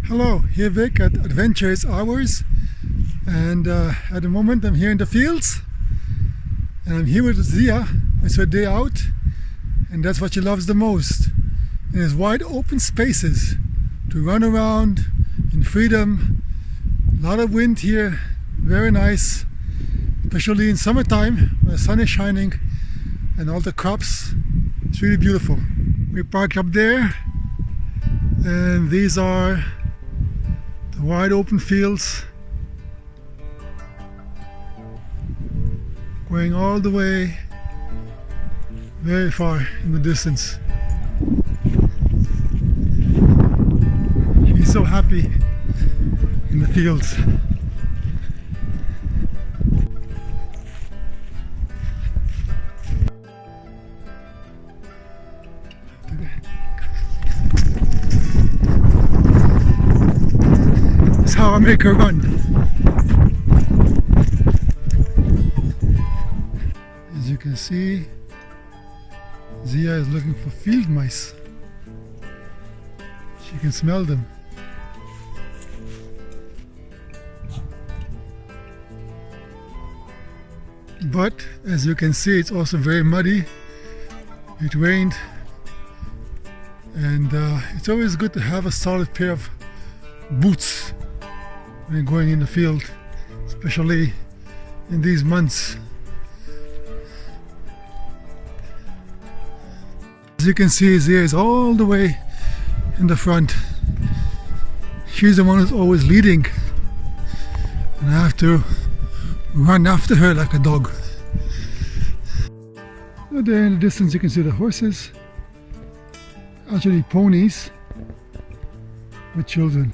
Hello, here Vic at Adventures Hours, and at the moment I'm here in the fields and I'm here with Zia. It's her day out and that's what she loves the most. And it's wide open spaces to run around in freedom. A lot of wind here, very nice, especially in summertime when the sun is shining and all the crops. It's really beautiful. We parked up there and these are the wide open fields going all the way very far in the distance. She's so happy in the fields. That's how I make her run. As you can see, Zia is looking for field mice. She can smell them. But as you can see, it's also very muddy. It rained, and it's always good to have a solid pair of boots when going in the field, especially in these months. As you can see, Zia is all the way in the front. She's the one who's always leading, and I have to run after her like a dog. So there in the distance you can see the horses, actually ponies with children.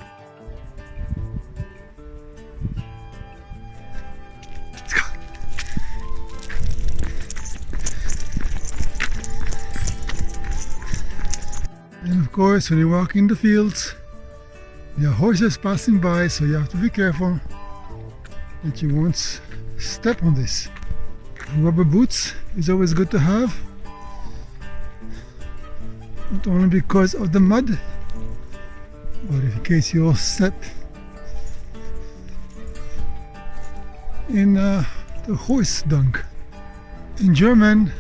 And of course, when you walk in the fields, there are horses passing by, so you have to be careful that you won't step on this. Rubber boots is always good to have, not only because of the mud, but in case you step in the horse dung. In German,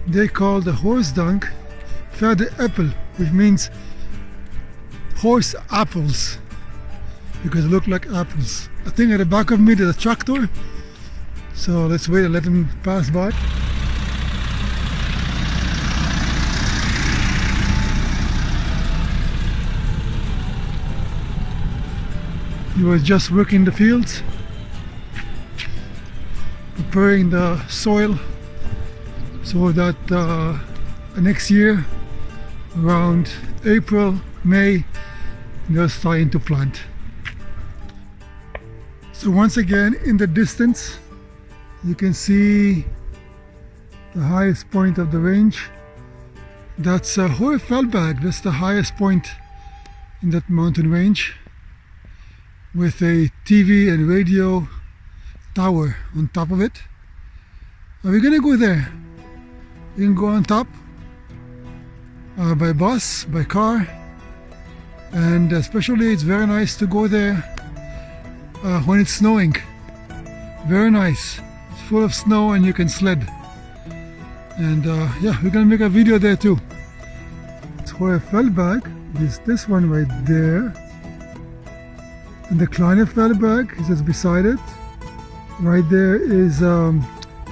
they call the horse dung Pferdeäppel, which means horse apples, because they look like apples. I think at the back of me there's a tractor, so let's wait and let them pass by. He was just working the fields, preparing the soil so that next year, around April, May, they're starting to plant. So once again, in the distance, you can see the highest point of the range. That's Hohe Feldberg. That's the highest point in that mountain range, with a TV and radio tower on top of it. Are we gonna go there? You can go on top by bus, by car, and especially it's very nice to go there when it's snowing. Very nice. It's full of snow and you can sled. And yeah, we're gonna make a video there too. It's Hohe Feldberg. There's this one right there. And the Kleine Feldberg is just beside it. Right there is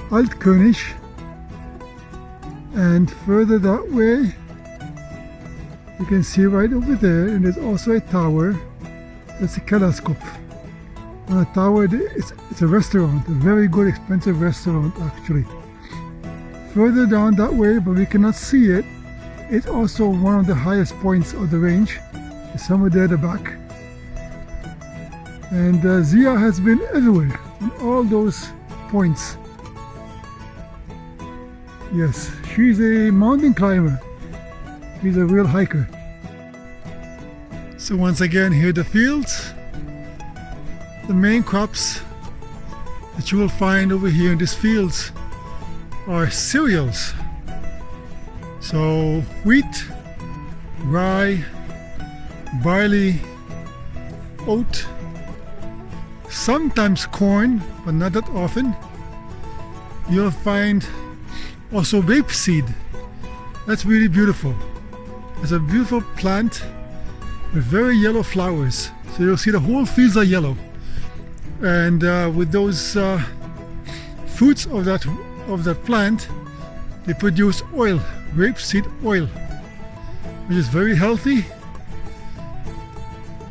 Altkönig. And further that way, you can see right over there, and there's also a tower. That's a Kellerskopf. And a tower, it's a restaurant, a very good, expensive restaurant actually. Further down that way, but we cannot see it, it's also one of the highest points of the range. It's somewhere there at the back. And Zia has been everywhere, on all those points. Yes, she's a mountain climber. She's a real hiker. So once again, here are the fields. The main crops that you will find over here in these fields are cereals. So wheat, rye, barley, oat, sometimes corn, but not that often. You'll find also rapeseed. That's really beautiful. It's a beautiful plant with very yellow flowers. So you'll see the whole fields are yellow. And with those fruits of that plant, they produce oil, rapeseed oil, which is very healthy.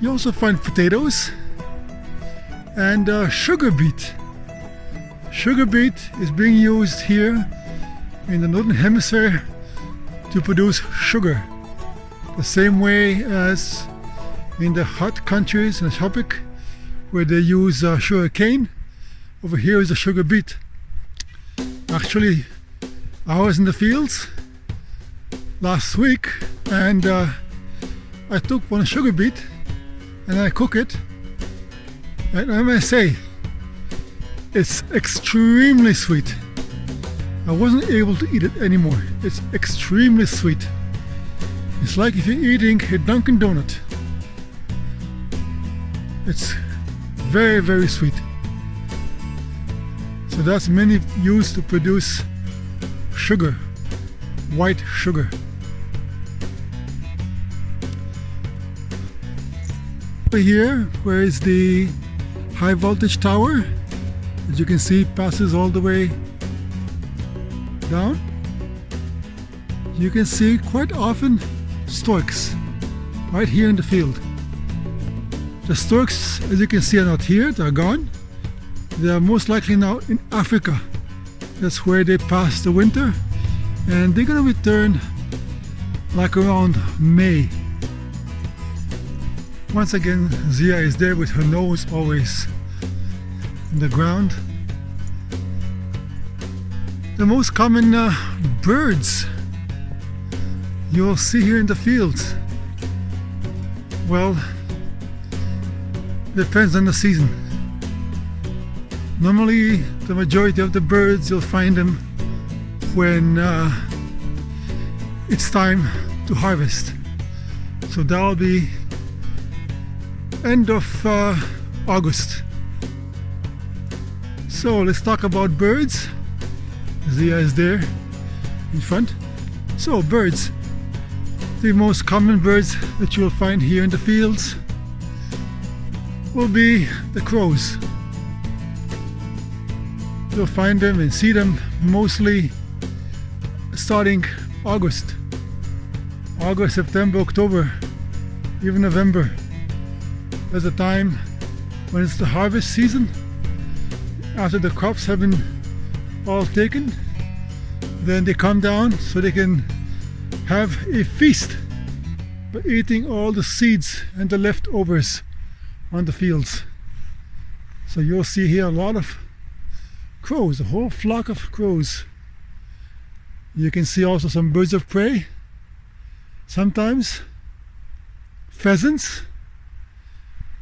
You also find potatoes and sugar beet. Sugar beet is being used here in the Northern Hemisphere to produce sugar, the same way as in the hot countries in the tropic where they use sugar cane. Over here is a sugar beet. Actually, I was in the fields last week and I took one sugar beet and I cook it, and I may say it's extremely sweet. I wasn't able to eat it anymore. It's extremely sweet. It's like if you're eating a Dunkin' Donut. It's very, very sweet. So that's mainly used to produce sugar, white sugar. Over here, where is the high voltage tower? As you can see, passes all the way down. You can see quite often storks right here in the field. The storks, as you can see, are not here, they're gone. They are most likely now in Africa. That's where they pass the winter, and they're gonna return like around May. Once again, Zia is there with her nose always in the ground. The most common birds you'll see here in the fields, well, depends on the season. Normally, the majority of the birds, you'll find them when it's time to harvest. So that'll be end of August. So let's talk about birds. Zia is there in front. So birds, the most common birds that you'll find here in the fields will be the crows. You'll find them and see them mostly starting August, September, October, even November. There's a time when it's the harvest season, after the crops have been all taken. Then they come down so they can have a feast by eating all the seeds and the leftovers on the fields. So you'll see here a lot of crows, a whole flock of crows. You can see also some birds of prey, sometimes pheasants,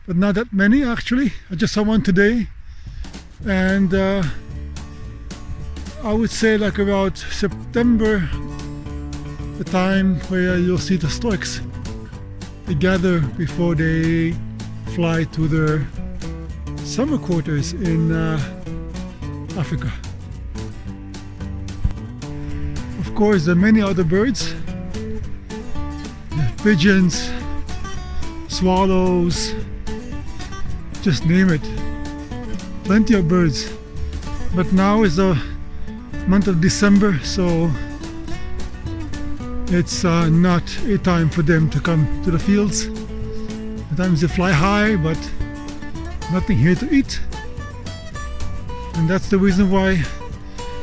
but not that many actually. I just saw one today, and I would say like about September, the time where you'll see the storks. They gather before they fly to their summer quarters in Africa. Of course, there are many other birds. Pigeons, swallows, just name it. Plenty of birds. But now is the month of December, so it's not a time for them to come to the fields. Sometimes they fly high, but nothing here to eat. And that's the reason why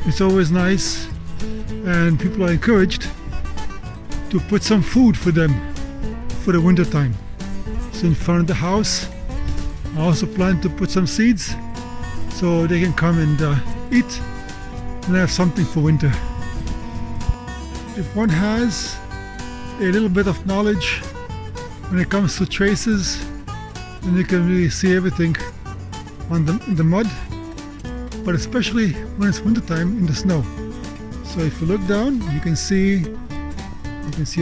it's always nice and people are encouraged to put some food for them for the winter time. So in front of the house, I also plan to put some seeds so they can come and eat and have something for winter. If one has a little bit of knowledge when it comes to traces, then you can really see everything in the mud, but especially when it's wintertime in the snow. So if you look down, you can see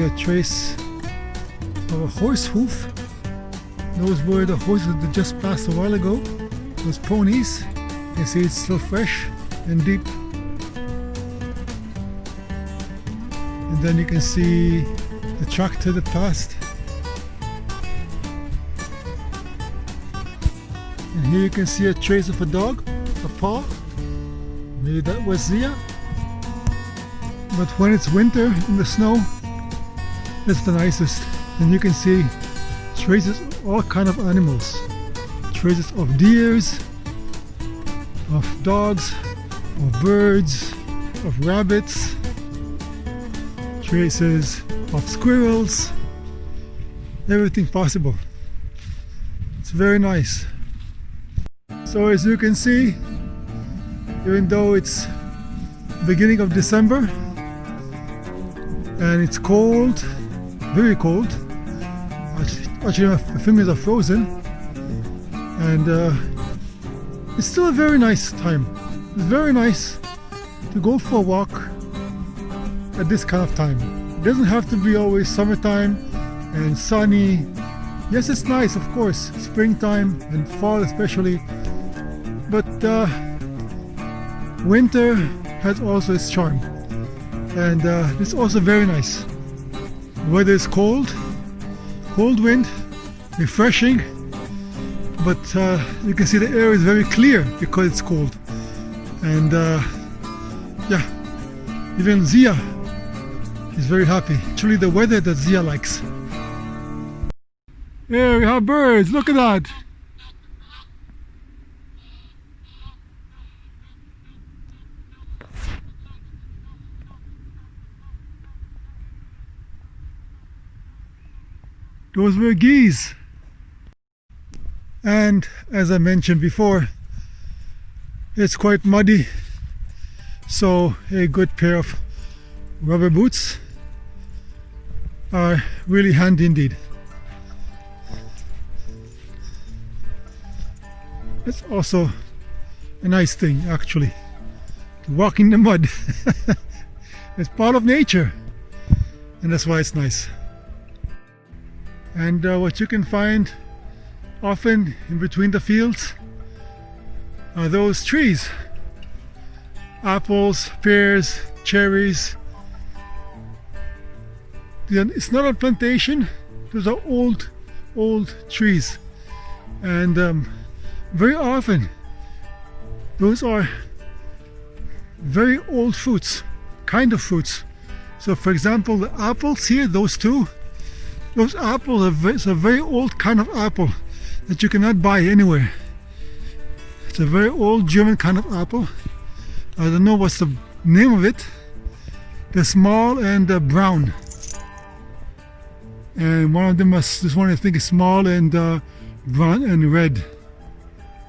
a trace of a horse hoof Those were the horses that just passed a while ago. Those ponies. You see it's still fresh and deep. And then you can see the tractor that passed. And here you can see a trace of a dog, a paw. Maybe that was Zia. But when it's winter in the snow, it's the nicest. And you can see traces of all kind of animals. Traces of deers, of dogs, of birds, of rabbits, traces of squirrels, everything possible. It's very nice. So as you can see, even though it's beginning of December and it's cold, very cold, actually my fingers are frozen, and it's still a very nice time. It's very nice to go for a walk at this kind of time. It doesn't have to be always summertime and sunny. Yes, it's nice, of course, springtime and fall especially, but winter has also its charm, and it's also very nice. The weather is cold wind, refreshing, but you can see the air is very clear because it's cold. And yeah, even Zia is very happy. Actually the weather that Zia likes. Here we have birds, look at that. Those were geese. And as I mentioned before, it's quite muddy, so a good pair of rubber boots are really handy indeed. It's also a nice thing actually, to walk in the mud. It's part of nature, and that's why it's nice. And what you can find often in between the fields are those trees. Apples, pears, cherries. It's not a plantation, those are old trees. And very often those are very old fruits, kind of fruits. So for example, the apples here, those apples are it's a very old kind of apple that you cannot buy anywhere. It's a very old German kind of apple. I don't know what's the name of it. They're small and brown. And one of them this one I think is small and brown and red.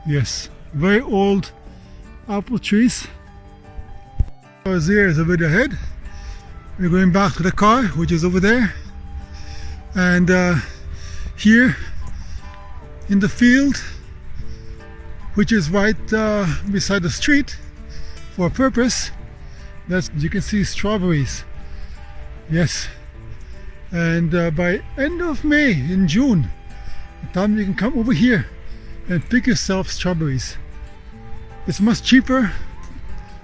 Yes, very old apple trees. So there is a bit ahead. We're going back to the car, which is over there. And here in the field, which is right beside the street for a purpose, you can see strawberries. Yes, and by end of May, in June, the time you can come over here and pick yourself strawberries. It's much cheaper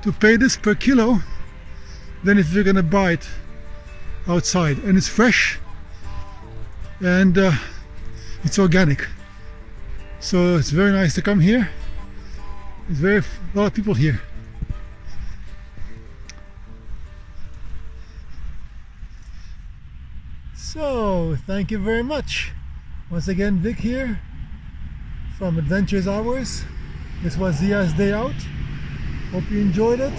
to pay this per kilo than if you're gonna buy it outside, and it's fresh and it's organic, so it's very nice to come here. There's a lot of people here. So thank you very much once again. Vic here from Adventures Hours. This was Zia's day out. Hope you enjoyed it.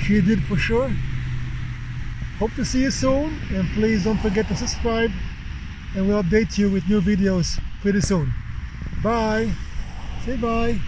She did for sure. Hope to see you soon, and please don't forget to subscribe, and we'll update you with new videos pretty soon. Bye. Say bye.